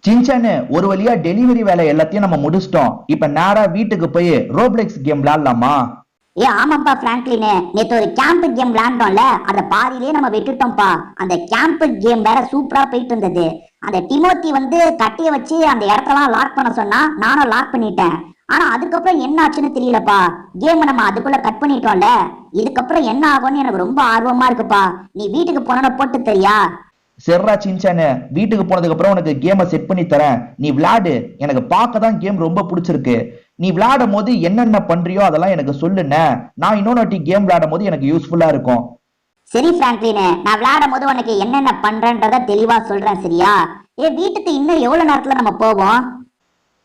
சின்சானு ஒரு வழியா டெலிவரி வேலை எல்லாத்தையும் நம்ம முடிச்சிட்டோம். இப்ப நேரா வீட்டுக்கு போய் ரோப்ளெக்ஸ் கேம் விளையாடலாமா? ஆமாப்பா பிராங்க்லின், நேத்து ஒரு கேம்ப் கேம் விளையாண்டோம்ல, அந்த பாதியிலே நம்ம விட்டுட்டோம்ப்பா. அந்த கேம்ப் கேம் வேற சூப்பரா போயிட்டு இருந்தது. அந்த டிமோத்தி வந்து கட்டிய வச்சு அந்த இடத்தெல்லாம் லாக் பண்ண சொன்னா, நானும் லாக் பண்ணிட்டேன். ஆனா அதுக்கப்புறம் என்ன ஆச்சுன்னு தெரியலப்பா. கேம் நம்ம அதுக்குள்ள கட் பண்ணிட்டோம்ல. இதுக்கப்புறம் என்ன ஆகும்னு எனக்கு ரொம்ப ஆர்வமா இருக்குப்பா. நீ வீட்டுக்கு போன போட்டு தெரியா? செர்ரா சின்சானு, வீட்டுக்கு போனதுக்கு அப்புறம் உனக்கு கேமை செட் பண்ணி தரேன். நீ விளையாடு. எனக்கு பார்க்க தான் கேம் ரொம்ப பிடிச்சிருக்கு. நீ விளையாடும் போது என்னென்ன பண்றியோ அதெல்லாம் எனக்கு சொல்லுண்ணே. நான் இன்னொரு வாட்டி கேம் விளையாடும் போது எனக்கு யூஸ்ஃபுல்லா இருக்கும். சரி பிராங்க்லின், நான் விளையாடும் போது உனக்கு என்னென்ன பண்றேன்றத தெளிவா சொல்றேன், சரியா? வீட்டுக்கு இன்னும் எவ்வளவு நேரத்துல நம்ம போவோம்?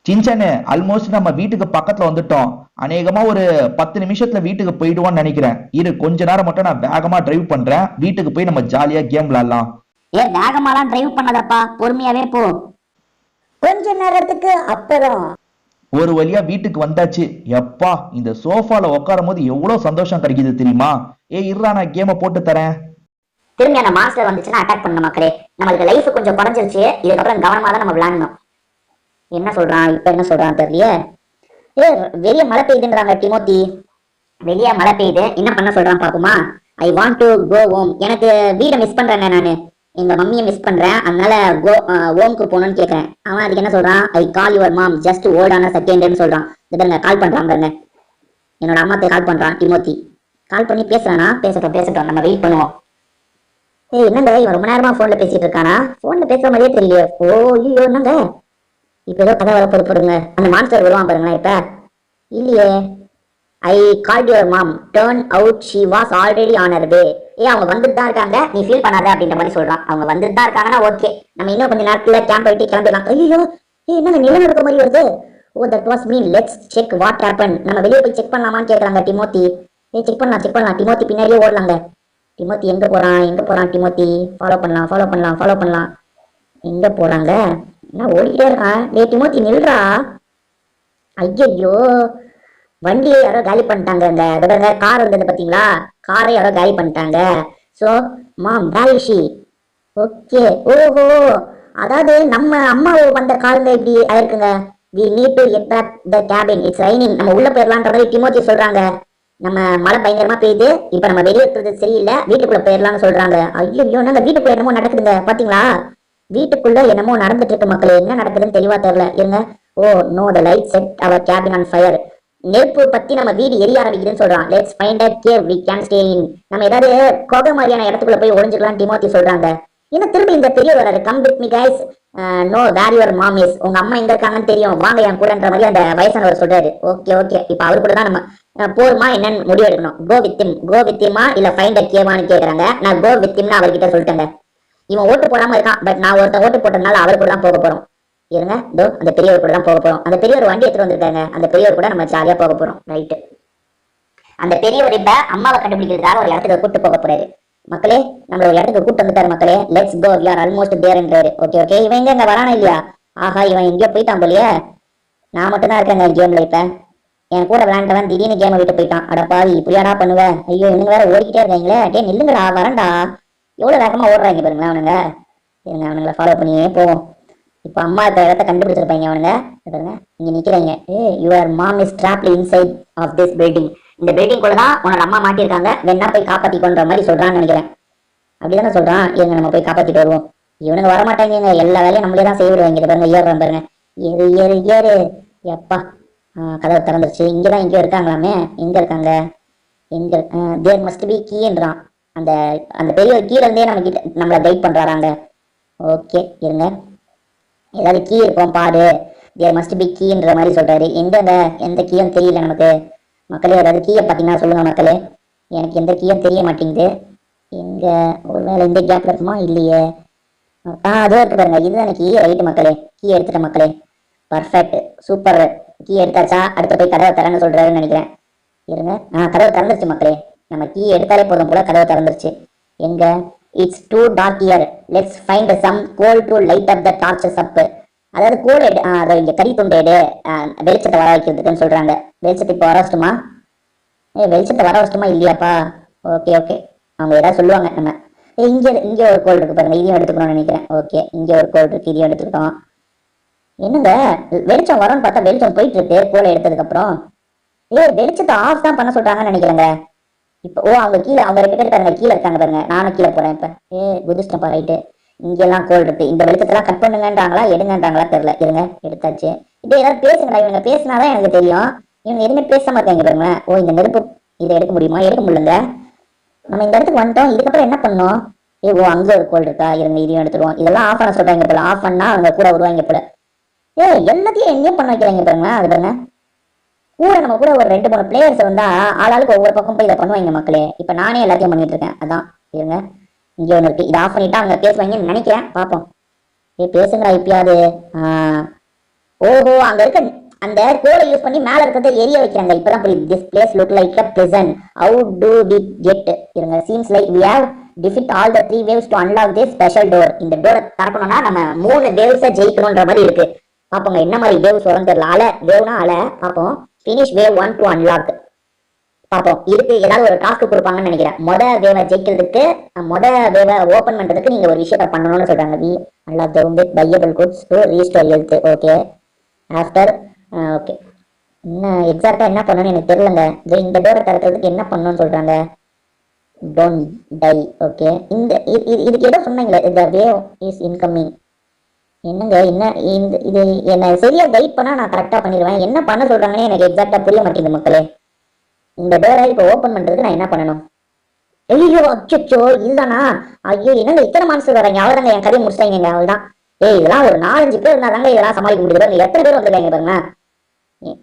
சின்சானு, ஆல்மோஸ்ட் நம்ம வீட்டுக்கு பக்கத்துல வந்துட்டோம். அநேகமா ஒரு 10 நிமிஷத்துல வீட்டுக்கு போயிடுவோம்னு நினைக்கிறேன். இரு, கொஞ்ச நேரம் மட்டும் நான் வேகமா டிரைவ் பண்றேன். வீட்டுக்கு போய் நம்ம ஜாலியா கேம் விளையாடலாம். வேகமாலாம் டிரைவ் பண்ணதப்பா, பொறுமையாவே போ. கொஞ்ச நேரத்துக்கு அப்புறம் ஒரு வழியா வீட்டுக்கு வந்தாச்சு. எப்பா, இந்த சோஃபால உட்காரும் போது எவ்வளவு சந்தோஷம் கிடைக்குது தெரியுமா? இருடா, நான் கேமை போட்டு தரேன். திரும்பி அந்த மாஸ்டர் வந்துச்சுன்னா அட்டாக் பண்ண மக்களே. நம்மளுக்கு லைஃப் கொஞ்சம் குறைஞ்சிருச்சு. இதுக்கப்புறம் கவனமா தான் நம்ம விளையாடணும். என்ன சொல்றான் இப்ப, என்ன சொல்றான் தெரியலையே. வெளியே மழை பெய்யுதுன்றாங்க டிமோத்தி. வெளியே மழை பெய்யுது, என்ன பண்ண சொல்றான் பாப்போமா? I want to go home. எனக்கு வீடை மிஸ் பண்றேங்க. நானு எங்க மம்மியை மிஸ் பண்றேன். அதனால ஹோம்க்கு போகணும்னு கேட்கறேன். அவன் அதுக்கு என்ன சொல்றான்? I call your mom just hold on a second சொல்றான். பாருங்க, கால் பண்றான் பாருங்க. என்னோட அம்மாத்தை கால் பண்றான் டிமோத்தி. கால் பண்ணி பேசுறானா? பேசட்டும், நம்ம வெயிட் பண்ணுவோம். என்னங்க இவன் ரொம்ப நேரமா போன்ல பேசிட்டு இருக்கானா? போன்ல பேசுற மாதிரியே தெரியல. ஐயோ, என்னங்க இப்ப ஏதோ கதை வர போடுங்க. அந்த மான்ஸ்டர் வருவான் பாருங்களேன். இப்ப இல்லையே. I called your mom, turn out she was already on her way. அவங்க வந்துட்டு தான் இருக்காங்க, நீ ஃபீல் பண்ணாத அப்படின்ற மாதிரி சொல்றான். அவங்க வந்துட்டு தான் இருக்காங்கன்னா ஓகே, நம்ம இன்னும் கொஞ்சம் நேரத்துல கேம்ப் விட்டு கிளம்பிடலாம். ஐயோ, என்னங்க நிலம் இருக்க மாதிரி வருது. That was mean let's check what happen. நம்ம வெளியே போய் செக் பண்ணலாமான்னு கேட்கறாங்க டிமோத்தி. செக் பண்ணலாம். டிமோத்தி பின்னாடியே ஓடலாங்க. டிமோத்தி எங்க போறான் டிமோத்தி? ஃபாலோ பண்ணலாம். எங்க போறாங்க? என்ன ஓடிட்டே இருக்கான்? டிமோத்தி நில்றா. ஐயோ, வண்டியை யாரோ காலி பண்ணிட்டாங்க. கார் வந்தது பாத்தீங்களா? காரை யாரோ காலி பண்ணிட்டாங்க. சோ மாம் வேலிஷி. ஓகே, ஓஹோ, அதாவது நம்ம அம்மா வந்த காருங்க இப்படி ஆயிருக்குங்க. we need to get back the cabin, it's raining. நம்ம உள்ள போயிடலான்ற மாதிரி டிமோத்தி சொல்றாங்க. நம்ம மழை பயங்கரமா பெய்யுது, இப்ப நம்ம வெளியே இருக்கிறது சரியில்லை, வீட்டுக்குள்ள போயிடலாம்னு சொல்றாங்க. ஐயோ, நாங்க வீட்டுக்குள்ள என்னமோ நடக்குதுங்க பாத்தீங்களா? வீட்டுக்குள்ள என்னமோ நடந்துட்டு இருக்கு மக்களே. என்ன நடக்குதுன்னு தெளிவா தெரியல. இருங்க. Oh no, the light set our cabin on fire. நெருப்பு பத்தி நம்ம வீடு எரிய ஆரம்பிக்குதுன்னு சொல்றான். Let's find a cave we can stay in. நம்ம ஏதாவது கொகை மாதிரியான இடத்துக்குள்ள போய் ஒளிஞ்சுக்கலாம் டிமோத்தி சொல்றாங்க. இன்னும் திரும்பி இந்த பெரிய வராரு. Come with me guys, know where your mom is. உங்க அம்மா எங்க இருக்காங்கன்னு தெரியும், வாங்க என் கூடன்ற மாதிரி அந்த வயசானவர் சொல்றாரு. ஓகே, இப்ப அவரு கூட தான் நம்ம போருமா என்னன்னு முடிவு எடுக்கணும். கோ வித் ஹிமா இல்ல ஃபைண்ட் அ கேவான்னு கேக்குறாங்க. நான் கோ வித் ஹிம்னு அவர்கிட்ட சொல்லிட்டேங்க. இவன் ஓட்டு போடாம இருக்கான், பட் நான் ஒருத்தன் ஓட்டு போட்டதுனால அவர் கூட தான் போக போறோம். இருங்க, அந்த பெரியவர் கூட தான் போக போறோம். அந்த பெரியவர் வண்டி எடுத்துட்டு வந்திருக்காங்க. அந்த பெரியவர் கூட நம்ம ஜாலியா போக போறோம். ரைட்டு. அந்த பெரியவர் இப்ப அம்மாவை கண்டுபிடிக்கிறதுக்காக ஒரு இடத்துக்கு கூட்டு போக போறாரு. மக்களே, நம்ம ஒரு இடத்துக்கு கூட்டு வந்துட்டாரு மக்களே. Let's go, we are almost தேர்ன்றாரு. ஓகே, இவன் எங்க வரானா இல்லையா? ஆஹா, இவன் எங்கேயோ போயிட்டான் போலியே. நான் மட்டும் தான் இருக்கேங்க கேம்ல. இப்ப என் கூட விளையாண்டவன் திடீர்னு கேமை விட்டு போயிட்டான். அடப்பாவி, இப்படியாடா பண்ணுவ? ஐயோ, இன்னும் வேற ஓடிக்கிட்டே இருக்காங்களே. டே நில்லுங்கடா, வரண்டா. எவ்வளவு வேகமா ஓடுறாங்க பாருங்களேன் அவனுங்க. அவனுங்களை ஃபாலோ பண்ணியே போவோம். இப்ப அம்மா இருக்கிற இடத்த கண்டுபிடிச்சிருப்பாங்க அவனுங்க. இங்க நிக்கிறாங்க. Your mom is trapped inside of this building. இந்த பில்டிங் கூட தான் உன்னோட அம்மா மாட்டிருக்காங்க, வேணா போய் காப்பாத்திக்கொன்ற மாதிரி சொல்றான்னு நினைக்கிறேன். அப்படிதானே சொல்றான். இவங்க நம்ம போய் காப்பாத்திட்டு வருவோம். இவனுங்க வரமாட்டாங்க, எல்லா வேலையும் நம்மளே தான் செய்ய விடுவாங்க. பாருங்க, ஏறுறான் பாருங்க. ஏறு. எப்பா, கதவு திறந்துருச்சு. இங்கதான் எங்கேயோ இருக்காங்களாமே. எங்க இருக்காங்க? தேர் மஸ்ட் பி கீன்றான். அந்த அந்த பெரிய கீழ இருந்தே நம்மளை கைட் பண்றாங்க. ஓகே, இருங்க, ஏதாவது கீ இருக்கும் பாரு. தேர் மஸ்ட் பி கீன்ற மாதிரி சொல்றாரு. எங்கங்க எந்த கீயும் தெரியல நமக்கு மக்களே. ஏதாவது கீயை பார்த்தீங்கன்னா சொல்லுங்க மக்களே. எனக்கு எந்த கீயும் தெரிய மாட்டேங்குது. எங்க ஒருவேளை இந்த கேப்ல இருக்குமா? இல்லையே. அதுவும் இருக்கு பாருங்க. இதுதான் கீ. ரைட்டு மக்களே, கீ எடுத்துட்டேன் மக்களே. Perfect, super. கீ எடுத்தாச்சா? அடுத்து போய் கதவை திறன்னு சொல்றாருன்னு நினைக்கிறேன். இருங்க, கதவை திறந்துருச்சு மக்களே. நம்ம கீ எடுத்தாலே போதும் போல கதவை திறந்துருச்சு. எங்க? It's too dark here, let's find some coal to light up the torches up. அதாவது கோல் அதை இங்க கறி துண்டேடு வெளிச்சத்தை வர வைக்கிறதுக்குன்னு சொல்றாங்க. வெளிச்சத்தை இப்போ வர வச்சுட்டுமா? வெளிச்சத்தை வர வச்சுட்டுமா? இல்லையாப்பா. ஓகே, அவங்க ஏதாவது சொல்லுவாங்க. நம்ம இங்க ஒரு கோல் இருக்கு பாருங்க, இதையும் எடுத்துக்கணும்னு நினைக்கிறேன். ஓகே, இங்க ஒரு கோல் இருக்கு, இதையும் எடுத்துக்கிட்டோம். என்னங்க வெளிச்சம் வரும்னு பார்த்தா வெளிச்சம் போயிட்டு இருக்கு கோலை எடுத்ததுக்கு அப்புறம். வெளிச்சத்தை ஆஃப் தான் பண்ண சொல்றாங்கன்னு நினைக்கிறேங்க. இப்போ அவங்க கீழே அவங்க 2 பேர் பாருங்க கீழே இருக்காங்க பாருங்க. நானும் கீழே போறேன் இப்ப. குதிச்சிட்டேன் ரைட்டு. இங்கெல்லாம் கோல் இருக்கு. இந்த வெளிச்சத்தெல்லாம் கட் பண்ணுங்கன்றாங்களா எடுங்கன்றாங்களா தெரியல. இருங்க எடுத்தாச்சு. இப்போ ஏதாவது பேசுங்களா, இவங்க பேசினாதான் எனக்கு தெரியும். இவங்க எதுவுமே பேசாம இருக்காங்க பாருங்க. இந்த நெருப்பு இதை எடுக்க முடியுமா? எடுக்க முடியலங்க. நம்ம இந்த இடத்துக்கு வந்துட்டோம். இதுக்கப்புறம் என்ன பண்ணோம்? அங்க ஒரு கோல் இருக்கா? இருங்க இதையும் எடுத்துருவோம். இதெல்லாம் ஆஃப் பண்ண சொல்றாங்க போல. ஆஃப் பண்ணா அவங்க கூட வருவாங்க போல. எல்லாத்தையும் எங்கேயும் பண்ண வைக்கிறாங்க பாருங்க. அது பாருங்க கூட நம்ம கூட ஒரு 2-3 பிளேயர்ஸ் வந்தா ஆளாளுக்கு ஒவ்வொரு பக்கம் போய் இதை பண்ணுவாங்க மக்களே. இப்ப நானே எல்லாத்தையும் பண்ணிட்டு இருக்கேன். அதான் இருங்க இங்க ஒண்ணு இருக்கு. இதை ஆஃப் பண்ணிட்டா அவங்க பேசுவாங்கன்னு நினைக்கிறேன். பாப்போம். பேசுங்களா இப்பயாவது. ஓஹோ அங்க இருக்க அந்த கோலை யூஸ் பண்ணி மேல இருக்கிறத எரிய வைக்கிறாங்க. இப்பதான் புரியுது. This place look like a prison. How do we get? இருங்க seems like we have defeat all the 3 waves to unlock this special door. இந்த டோரை திறக்கணும்னா நம்ம 3 waves ஜெயிக்கணும்ன்ற மாதிரி இருக்கு. பாப்போங்க என்ன மாதிரி வேவ்ஸ் வரும் தெரியல. அலை வேவ்னா அலை. பாப்போம். finish wave 1 to unlock. பாப்போம். இதுக்கு ஏதாவது ஒரு டாஸ்க் கொடுப்பாங்கன்னு நினைக்கிறேன். வேவை ஜெயிக்கிறதுக்கு வேவை ஓபன் பண்றதுக்கு நீங்க ஒரு விஷயத்த பண்ணணும்னு சொல்றாங்க. we unlock the room with buyable goods to restore health. Okay after okay என்ன எக்ஸாக்டா என்ன பண்ணணும்னு எனக்கு தெரியலங்க. இந்த டோரை திறக்கிறதுக்கு என்ன பண்ணணும்னு சொல்றாங்க. Don't tie. ஓகே இந்த இதுக்கு ஏதோ சொன்னீங்களே the wave is incoming. என்னங்க என்ன இது என்ன சரியா கைட் பண்ணா நான் கரெக்டா பண்ணிடுவேன். என்ன பண்ண சொல்றாங்கன்னு எனக்கு எக்ஸாக்டா புரிய மாட்டேங்குது மக்களே. இந்த டோரை இப்போ ஓபன் பண்றதுக்கு நான் என்ன பண்ணணும்? ஐயோ அச்சோ இல்லனா. ஐயோ என்னங்க இத்தனை மான்ஸ்டர் வராங்க. அவ்வளவுதாங்க என் கதையை முடிச்சிட்டாங்க. அவ்வளவுதான். இதெல்லாம் ஒரு 4-5 பேர் இருந்தாதாங்க இதெல்லாம் சமாளிக்க முடியுது. எத்தனை பேர் வந்திருக்காங்க பாருங்க.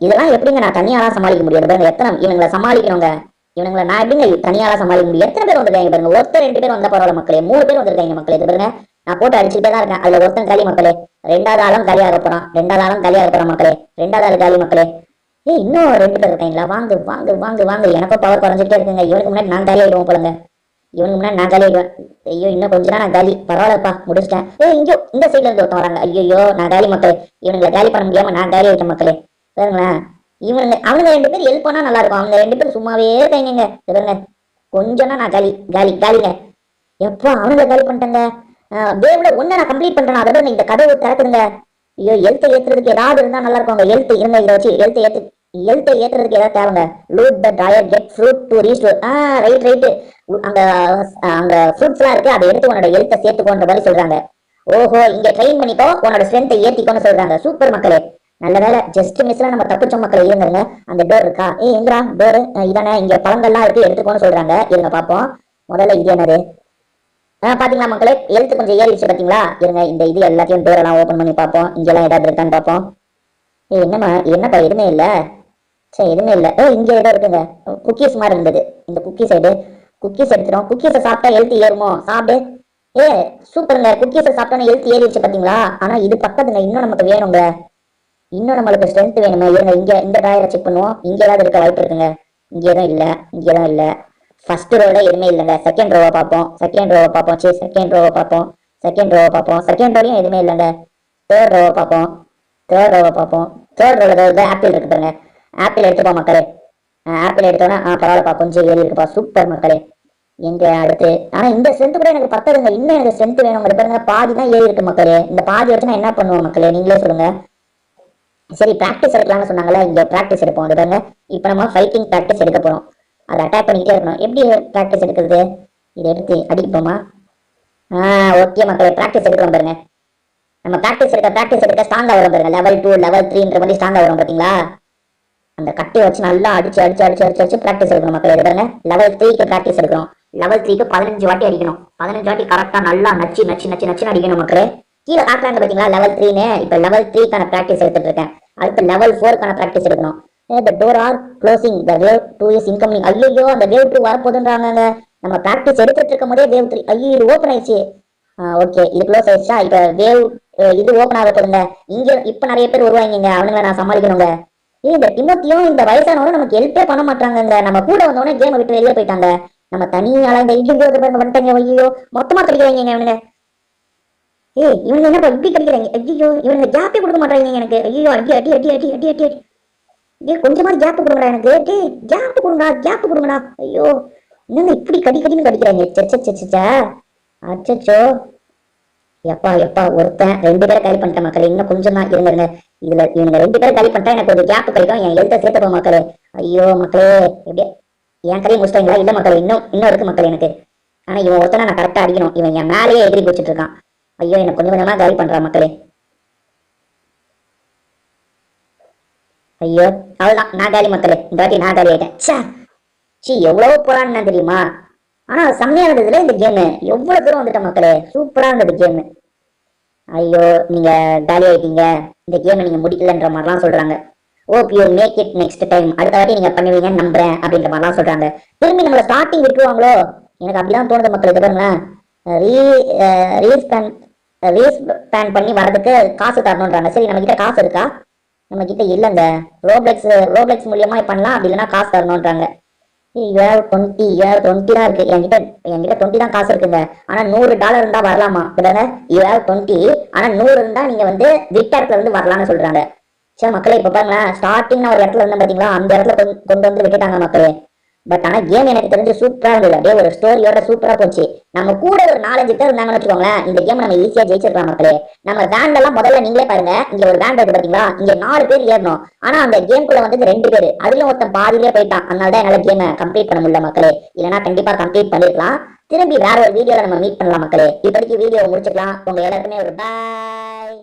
இதெல்லாம் எப்படிங்க நான் தனியாலாம் சமாளிக்க முடியாது பாருங்க. எத்தனை இவங்களை சமாளிக்கணுங்க. இவங்களை நான் எப்படிங்க தனியாலாம் சமாளிக்க முடியும்? எத்தனை பேர் வந்திருக்காங்க பாருங்க. ஒருத்தர் 2 பேர் வந்தா பரவாயில்ல மக்களே. 3 பேர் வந்திருக்காங்க மக்களே. இது பாருங்க நான் போட்டு அடிச்சுட்டே தான் இருக்கேன். அதுல ஒருத்தன் காலி மக்களே. 2வது ஆளும் காலியாக போறான். 2வது ஆளும் காலியாக போறான் மக்களே. 2வது ஆளு காலி மக்களே. இன்னும் 2 பேர் இருக்காங்களா? வாங்கு வாங்கு வாங்கு வாங்கு. எனக்கும் பவர் குறைஞ்சிட்டே இருக்குங்க. இவனுக்கு முன்னாடி நான் காலி ஆயிடுவோம் போலங்க. இவனுக்கு முன்னாடி நான் காலி ஆயிடுவேன். ஐயோ இன்னும் கொஞ்ச நாள் நான் காலி. பரவாயில்லப்பா முடிச்சிட்டேன். இங்க இந்த சைட்ல இருந்து ஒருத்தன் வராங்க. ஐயோ நான் காலி மக்களே. இவனுங்களை காலி பண்ண முடியாம நான் காலி ஆயிட்டேன் மக்களே. பாருங்களேன் அவங்க 2 பேர் ஹெல்ப் பண்ணா நல்லா இருக்கும். அவங்க 2 பேர் சும்மாவே இருக்காங்க. பாருங்க கொஞ்சம்னா நான் காலி காலி காலிங்க. எப்போ அவனுங்களை காலி பண்ணிட்டேங்க. வேவ்ல ஒண்ணு நான் கம்ப்ளீட் பண்றேன். அதோட இந்த கதவு திறக்குதுங்க. ஐயோ ஹெல்த் ஏத்துறதுக்கு ஏதாவது இருந்தா நல்லா இருக்கும். ஹெல்த் இருங்க இதை வச்சு ஹெல்த் ஏத்துறதுக்கு ஏதாவது தேவைங்க. Loot the dryer get fruit to restore. Right அங்க அங்க ஃப்ரூட்ஸ் எல்லாம் இருக்கு. அதை எடுத்து உன்னோட ஹெல்த்தை சேர்த்துக்கோன்ற மாதிரி சொல்றாங்க. ஓஹோ இங்க ட்ரெயின் பண்ணிக்கோ உன்னோட ஸ்ட்ரென்த்தை ஏத்திக்கோன்னு சொல்றாங்க. சூப்பர் மக்களே. நல்ல வேலை ஜஸ்ட் மிஸ்ல நம்ம தப்பிச்சோம் மக்களே. இருங்க அந்த டோர் இருக்கா? எங்கடா டோர்? இதானே இங்க பழங்கள்லாம் இருக்கு எடுத்துக்கோன்னு சொல்றாங்க. இருங்க பாப்போம். முதல்ல இது என்னது? பாத்தீங்களா மக்களே எழுத்து கொஞ்சம் ஏறிடுச்சு பாத்தீங்களா? இருங்க இந்த இது எல்லாத்தையும் டோர் எல்லாம் ஓபன் பண்ணி பார்ப்போம். இங்கெல்லாம் ஏதாவது இருக்கான்னு பார்ப்போம். என்னம்மா என்னப்பா எதுவுமே இல்ல. சரி எதுவுமே இல்ல. இங்க ஏதோ இருக்குங்க. குக்கீஸ் மாதிரி இருந்தது. இந்த குக்கீஸ் குக்கீஸ் எடுத்துரும். குக்கீஸை சாப்பிட்டா எழுத்து ஏறுமோ? சாப்பிடு. சூப்பருங்க. குக்கீஸை சாப்பிட்டோன்னு எழுத்து ஏறிடுச்சு பாத்தீங்களா? ஆனா இது பக்கத்துங்க. இன்னும் நமக்கு வேணுங்க. இன்னும் நம்மளுக்கு ஸ்ட்ரென்த் வேணுமே. இருங்க இங்க இந்த ட்ராயரை செக் பண்ணுவோம். இங்க ஏதாவது இருக்க வாய்ப்பு இருக்குங்க. இங்க எதுவும் இல்ல. இங்க எதுவும் இல்ல. ஃபர்ஸ்ட் ரோல எதுவுமே இல்லைங்க. செகண்ட் ரோவை பார்ப்போம். செகண்ட் ரோவை பார்ப்போம். செகண்ட் ரோவை பார்ப்போம். செகண்ட் ரோவை பார்ப்போம். செகண்ட் ரோலையும் எதுவுமே இல்லைங்க. தேர்ட் ரோவை பார்ப்போம். தேர்ட் ரோவை பார்ப்போம். தேர்ட் ரோல ஏதாவது ஆப்பிள் இருக்கு பாருங்க. ஆப்பிள் எடுத்துப்போம் மக்களே. ஆப்பிள் எடுத்தோன்னா பரவாயில்லப்பா கொஞ்சம் ஏறி இருக்குப்பா. சூப்பர் மக்களே. எங்க அடுத்து ஆனா இந்த ஸ்ட்ரென்த் கூட எனக்கு பத்தாதுங்க. இன்னும் எனக்கு ஸ்ட்ரென்த் வேணும். பாருங்க பாதி தான் ஏறி இருக்கு மக்களே. இந்த பாதி வச்சு நான் என்ன பண்ணுவோம் மக்களே நீங்களே சொல்லுங்க. சரி பிராக்டிஸ் எடுக்கலாம்னு சொன்னாங்களே. இங்க பிராக்டிஸ் எடுப்போம். அது பாருங்க இப்ப நம்ம ஃபைட்டிங் பிராக்டிஸ் எடுக்க போறோம். அதை அட்டாக் பண்ணிக்கிட்டே இருக்கணும். எப்படி பிராக்டிஸ் எடுக்கிறது? இதை எடுத்து அடிப்போமா? ஓகே மக்களே பிராக்டிஸ் எடுக்கிறோம் பாருங்க. நம்ம பிராக்டிஸ் எடுக்க ஸ்ட்ராங்கா வரும் பாருங்க. லெவல் 2 லெவல் 3ன்ற மாதிரி ஸ்ட்ராங்கா வரும் பாத்தீங்களா? அந்த கட்டை வச்சு நல்லா அடிச்சு பிராக்டிஸ் எடுக்கணும் மக்களே. இது பாருங்க லெவல் 3க்கு பிராக்டிஸ் எடுக்கிறோம். லெவல் 3க்கு 15 வாட்டி அடிக்கணும். 15 வாட்டி கரெக்டா நல்லா நச்சு அடிக்கணும் மக்களே. கீழே காட்டுறாங்க பாத்தீங்களா லெவல் 3ன்னு. இப்ப லெவல் 3க்கான பிராக்டிஸ் எடுத்துட்டு இருக்கேன். அடுத்து லெவல் 4க்கான பிராக்டிஸ் எடுக்கணும். The door are closing. The wave 2 is incoming. ஐயோ அந்த wave 2 வரப்போகுதுன்றாங்க. நம்ம பிராக்டிஸ் எடுத்துட்டு இருக்கும் போதே wave 3 ஐயோ இது ஓபன் ஆயிடுச்சு. ஓகே இது க்ளோஸ் ஆயிடுச்சா? இப்ப வேவ் இது ஓபன் ஆக போதுங்க. இங்க இப்ப நிறைய பேர் வருவாங்க. அவனுங்களை நான் சமாளிக்கணுங்க. இந்த டிமோத்தியும் இந்த வயசானவரும் நமக்கு ஹெல்ப்பே பண்ண மாட்டாங்க. நம்ம கூட வந்தோடனே கேமை விட்டு வெளியே போயிட்டாங்க. நம்ம தனியால இந்த வந்துட்டாங்க. ஐயோ மொத்தமா கிடைக்கிறாங்க அவனுங்க. இவனுங்க என்னப்பா இப்படி கிடைக்கிறாங்க? ஐயோ இவனுங்க ஜாப்பே கொடுக்க மாட்டாங்க எனக்கு. ஐயோ அடி அடி அடி அடி அடி அடி அடி. கொஞ்சமாதிரி கேப் கொடுங்கடா எனக்கு. கேப் கொடுங்கடா. ஐயோ என்னங்க இப்படி கடின்னு கடிக்கிறாங்க. அச்சோ எப்பா எப்பா ஒருத்தன் 2 பேரை காலி பண்ணிட்டேன் மக்களே. இன்னும் கொஞ்சம் தான் இருங்க. இதுல இவங்க 2 பேரை காலி பண்ணிட்டா எனக்கு ஒரு கேப் கிடைக்கும். என் எழுத்த சேர்த்துப்போம் மக்களே. ஐயோ மக்களே, எப்படியே என் கதையை முடிச்சிட்டாங்களா? இல்ல மக்களே, இன்னும் இருக்கு மக்களே எனக்கு. ஆனா இவன் ஒருத்தனை நான் கரெக்டா அடிக்கணும். இவன் என் மேலேயே எதிரி குடிச்சிட்டு இருக்கான். ஐயோ, எனக்கு கொஞ்சம் கொஞ்சமா காலி பண்றான் மக்களே. ஐயோ, அவ்வளவுதான், நான் காலி மக்களே. இந்த வாட்டி நான் காலி ஆயிட்டேன். சி எவ்வளவு போறான்னு தெரியுமா? ஆனா செம்மையா இருந்ததுல இந்த கேமு. எவ்வளவு தூரம் வந்துட்ட மக்களே, சூப்பரா இருந்தது கேமு. ஐயோ, நீங்க காலி ஆயிட்டீங்க, இந்த கேமை நீங்க முடிக்கலன்ற மாதிரிலாம் சொல்றாங்க. Hope you make it next time, அடுத்த வாட்டி நீங்க பண்ணுவீங்கன்னு நம்புறேன் அப்படின்ற மாதிரிலாம் சொல்றாங்க. திரும்பி நம்மள ஸ்டார்டிங் விட்டுருவாங்களோ? எனக்கு அப்படிதான் தோணுது மக்கள். இது பாருங்களேன், ரீ ரீஸ்பேன் ரீஸ்பேன் பண்ணி வரதுக்கு காசு தரணுன்றாங்க. சரி, நம்ம கிட்ட காசு இருக்கா? நம்ம கிட்ட இல்லைங்க. ரோப்ளெக்ஸ் மூலியமா பண்ணலாம், அப்படி இல்லைன்னா காசு தரணுன்றாங்க. $20 தான் இருக்கு என்கிட்ட 20 தான் காசு இருக்குங்க. ஆனா $100 இருந்தா வரலாமா? You have 20, ஆனா 100 இருந்தா நீங்க வந்து விட்டத்துல இருந்து வரலாம்னு சொல்றாங்க. சரி மக்களே, இப்ப பாருங்க, ஸ்டார்டிங் ஒரு இடத்துல இருந்தேன் பாத்தீங்களா, அந்த இடத்துல கொண்டு வந்து விட்டுட்டாங்க மக்களே. பட் ஆனா கேம் எனக்கு தெரிஞ்சு சூப்பரா இருந்தது. அப்படியே ஒரு ஸ்டோரியோட சூப்பரா போச்சு. நம்ம கூட ஒரு 4-5 பேர் இருந்தாங்கன்னு வச்சுக்கோங்களேன், இந்த கேம் நம்ம ஈஸியா ஜெயிச்சிருக்கலாம் மக்களே. நம்ம வேண்ட் எல்லாம் முதல்ல நீங்களே பாருங்க, இங்க ஒரு வேண்ட் இருக்கு பாத்தீங்களா, இங்க 4 பேர் ஏறணும். ஆனா அந்த கேம்குள்ள வந்து 2 பேர், அதுலயும் ஒருத்தன் பாதியிலே போயிட்டான். அதனாலதான் என்னால கேமை கம்ப்ளீட் பண்ண முடியல மக்களே. இல்லைன்னா கண்டிப்பா கம்ப்ளீட் பண்ணிருக்கலாம். திரும்பி வேற ஒரு வீடியோல நம்ம மீட் பண்ணலாம் மக்களே. இப்போதைக்கு வீடியோ முடிச்சுக்கலாம். உங்க எல்லாருக்குமே ஒரு பாய்.